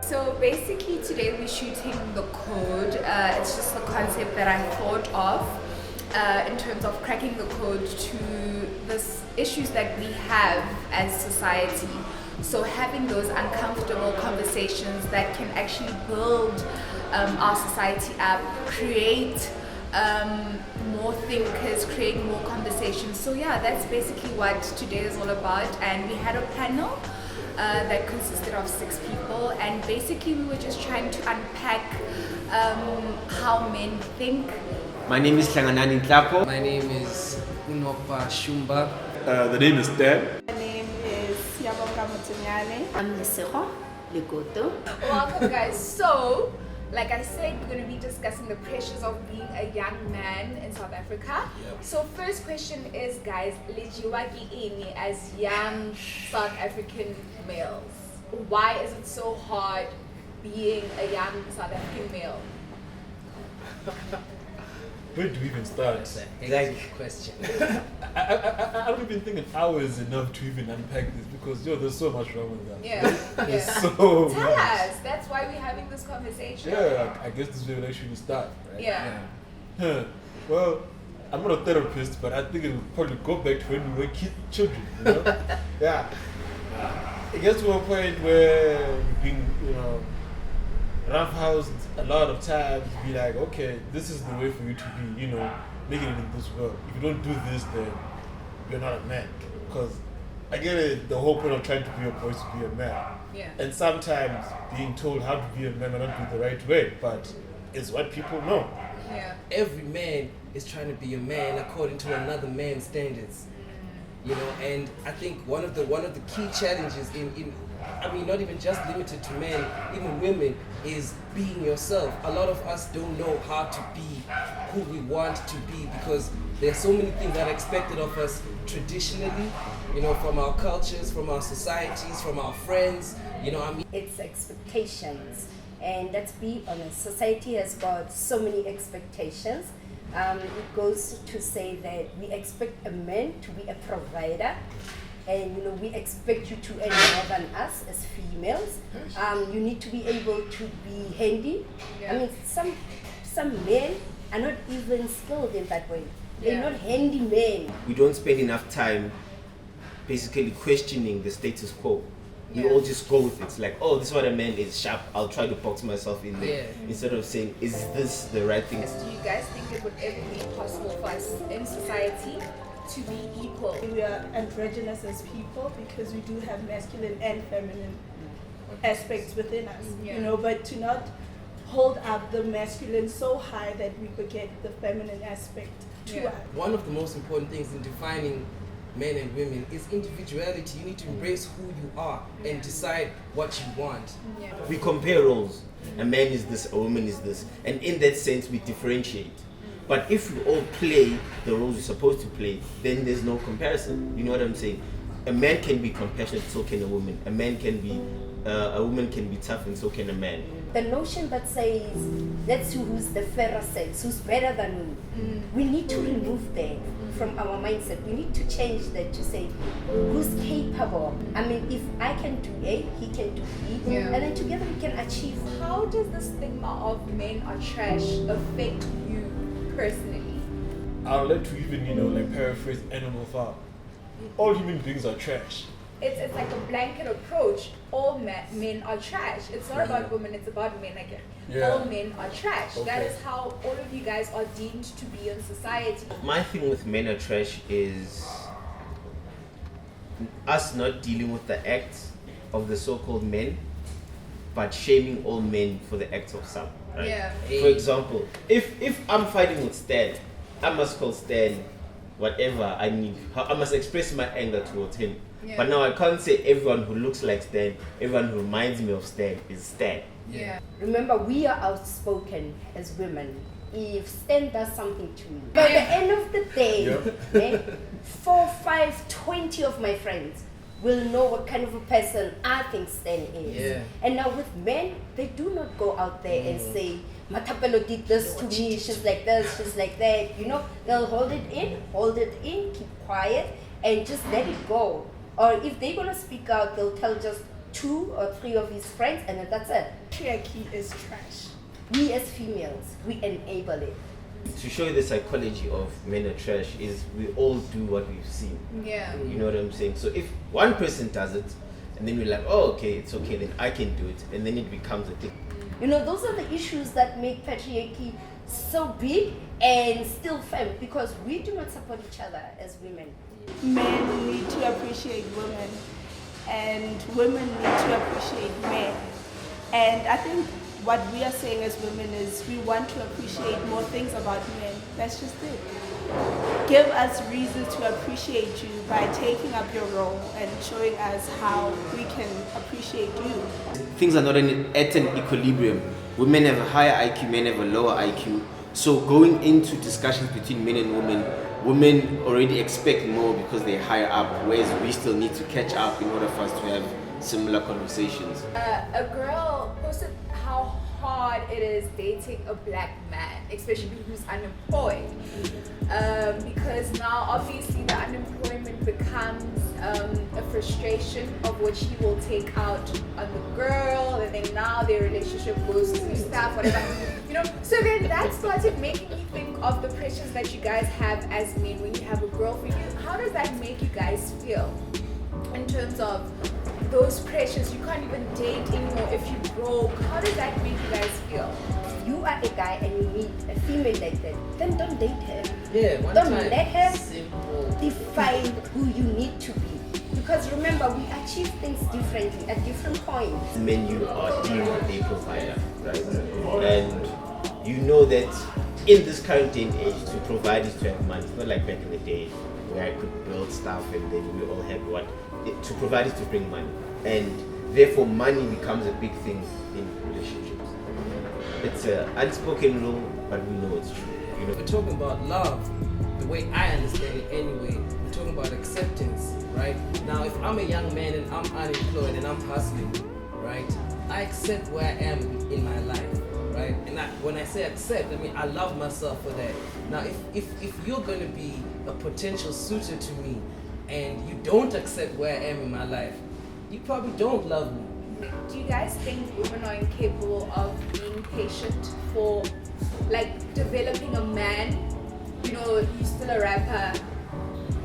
So basically today we're shooting the code. It's just a concept that I thought of in terms of cracking the code to the issues that we have as society. So having those uncomfortable conversations that can actually build our society up, create more thinkers, create more conversations. So yeah, that's basically what today is all about. And we had a panel that consisted of 6 people, and basically we were just trying to unpack how men think. My name is Hlanganani Nhlapo. My name is Unopa Shumba. The name is Dan. My name is Yaboka Mutunyane. I'm Lesego Lekoto. Welcome guys. So like I said, we're going to be discussing the pressures of being a young man in South Africa. Yep. So first question is, guys, lejiwaki ini as young South African males? Why is it so hard being a young South African male? Where do we even start? That's a like question. I don't even think an hour is enough to even unpack this because there's so much wrong with that. Yeah. There's so Tell much. us. That's why we're having this conversation. Yeah, I guess this is where we actually start, right? Yeah. Huh. Well, I'm not a therapist, but I think it would probably go back to when we were children, you know? Yeah. It gets to a point where you're being, roughhoused a lot of times, be like, okay, this is the way for you to be, making it in this world. If you don't do this, then you're not a man. Because I get it, the whole point of trying to be a boy is to be a man. Yeah. And sometimes being told how to be a man may not be the right way, but it's what people know. Yeah. Every man is trying to be a man according to another man's standards. And I think one of the key challenges in not even just limited to men, even women, is being yourself. A lot of us don't know how to be who we want to be because there's so many things that are expected of us traditionally, from our cultures, from our societies, from our friends, It's expectations, and let's be honest, society has got so many expectations. It goes to say that we expect a man to be a provider, and we expect you to earn more than us as females. You need to be able to be handy. Yeah. Some men are not even skilled in that way. They're not handy men. We don't spend enough time basically questioning the status quo. We Yeah. all just go with it. It's like, oh, this is what a man is, sharp, I'll try to box myself in there. Yeah. Instead of saying, is this the right thing? Do you guys think it would ever be possible for us in society to be equal? We are androgynous as people because we do have masculine and feminine aspects within us, Yeah. but to not hold up the masculine so high that we forget the feminine aspect to Yeah. us. one of the most important things in defining men and women is individuality. You need to embrace who you are and decide what you want. Yeah. We compare roles. A man is this, a woman is this. And in that sense, we differentiate. But if we all play the roles we're supposed to play, then there's no comparison. You know what I'm saying? A man can be compassionate, so can a woman. A woman can be tough, and so can a man. The notion that says, let's see who's the fairer sex, who's better than me, we need to remove that from our mindset. We need to change that to say, who's capable? If I can do A, he can do B, Yeah. and then together we can achieve. How does the stigma of men are trash affect you personally? I'll let you even, paraphrase Animal Farm. All human beings are trash. It's like a blanket approach. All men are trash. It's not about women, it's about men again. Yeah. All men are trash. That Okay. is how all of you guys are deemed to be in society. My thing with men are trash is us not dealing with the acts of the so-called men, but shaming all men for the acts of some. Right? Yeah. For example, if I'm fighting with Stan, I must call Stan whatever I need. I must express my anger towards him. Yeah. But now I can't say everyone who looks like Stan, everyone who reminds me of Stan is Stan. Yeah. Remember, we are outspoken as women. If Stan does something to me, by the end of the day, 4, 5, 20 of my friends will know what kind of a person I think Stan is. Yeah. And now with men, they do not go out there and say, Matapelo did this to me, she's like this, she's like that. They'll hold it in, keep quiet, and just let it go. Or if they're gonna speak out, they'll tell just 2 or 3 of his friends, and then that's it. Patriarchy is trash. We as females, we enable it. To show you the psychology of men are trash is we all do what we've seen. Yeah. You know what I'm saying? So if one person does it, and then we're like, oh, okay, it's okay, then I can do it, and then it becomes a thing. You know, those are the issues that make patriarchy so big and still firm, because we do not support each other as women. Men need to appreciate women, and women need to appreciate men. And I think what we are saying as women is we want to appreciate more things about men. That's just it. Give us reasons to appreciate you by taking up your role and showing us how we can appreciate you. Things are not at an equilibrium. Women have a higher IQ, men have a lower IQ. So going into discussions between men and women already expect more because they're higher up, whereas we still need to catch up in order for us to have similar conversations. A girl posted how hard it is dating a black man, especially who's unemployed. Because now obviously the unemployment becomes a frustration of which he will take out on the girl, and then now their relationship goes to stuff, whatever. You know, so then that started making me think of the pressures that you guys have as men when you have a girlfriend. How does that make you guys feel in terms of those pressures? You can't even date anymore if you broke. How does that make you guys feel? If you are a guy and you meet a female like that, then don't date her. Yeah, one Don't time. let her Simple. define who you need to be. Because remember, we achieve things differently at different points. Men, you are dealing with a provider, right? And you know that in this current day and age, to provide is to have money. It's not like back in the day where I could build stuff and then we all had what. To provide is to bring money, and therefore money becomes a big thing in relationships. It's an unspoken rule, but we know it's true. You know, We're talking about love, the way I understand it anyway. We're talking about acceptance, right? Now, if I'm a young man and I'm unemployed and I'm hustling, right? I accept where I am in my life, right? And when I say accept, I mean I love myself for that. Now, if you're going to be a potential suitor to me, and you don't accept where I am in my life, you probably don't love me. Do you guys think women are incapable of being patient for like developing a man? You know, he's still a rapper,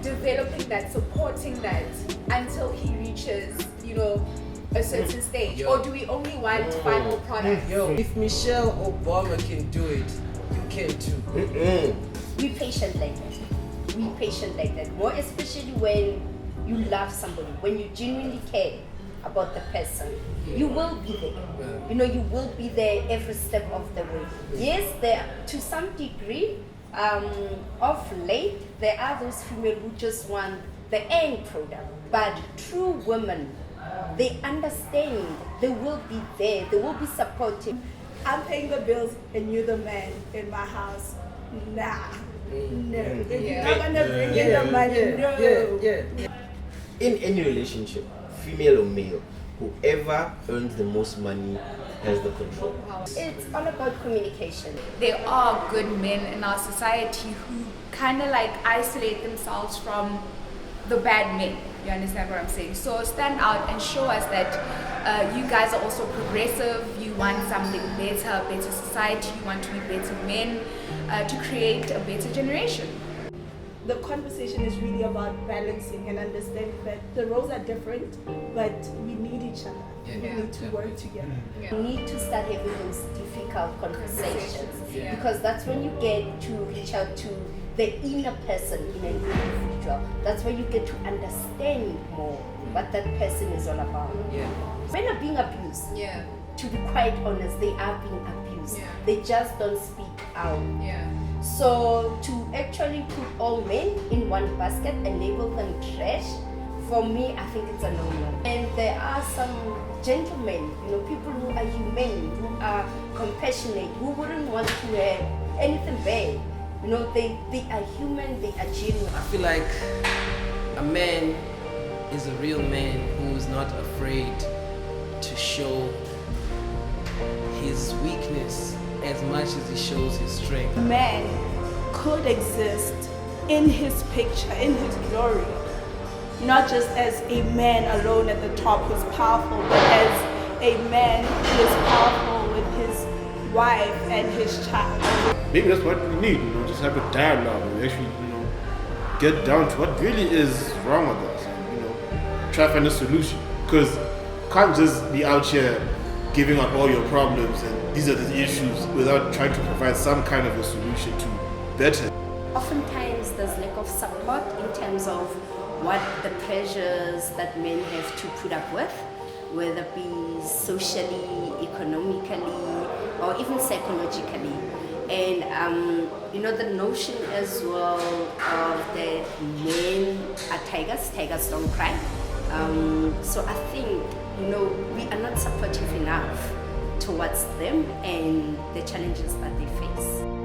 developing that, supporting that until he reaches, you know, a certain stage? Yo. Or do we only want final products? Yo, if Michelle Obama can do it, you can too. Be patient like that. Be patient like that. More especially when you love somebody, when you genuinely care about the person. You will be there. You know, you will be there every step of the way. Yes, there to some degree, of late, there are those females who just want the end product. But true women, they understand. They will be there. They will be supportive. I'm paying the bills and you're the man in my house. Nah. No. If you're not gonna bring in the money, no. Yeah. in any relationship, female or male, whoever earns the most money has the control. It's all about communication. There are good men in our society who kind of like isolate themselves from the bad men. You understand what I'm saying? So stand out and show us that you guys are also progressive. You want something better, better society. You want to be better men to create a better generation. The conversation is really about balancing and understanding that the roles are different, but we need each other. We need to work together. You need to start having those difficult conversations Yeah. because that's when you get to reach out to the inner person in an individual. That's where you get to understand more what that person is all about. Yeah. Men are being abused. Yeah, To be quite honest, they are being abused. Yeah. They just don't speak out. yeah. So to actually put all men in one basket and label them trash, for me, I think it's a no-no. And there are some gentlemen, you know, people who are humane, who are compassionate, who wouldn't want to have anything bad. You know, they are human, they are genuine. I feel like a man is a real man who is not afraid to show his weakness as much as he shows his strength. Man could exist in his picture, in his glory, not just as a man alone at the top who's powerful, but as a man who is powerful with his wife and his child. Maybe that's what we need, just have a dialogue and actually, get down to what really is wrong with us and, try to find a solution. Because you can't just be out here giving up all your problems and these are the issues without trying to provide some kind of a solution to better. Oftentimes there's lack of support in terms of what the pressures that men have to put up with, whether it be socially, economically, or even psychologically. And the notion as well of that men are tigers don't cry. So I think, we are not supportive enough towards them and the challenges that they face.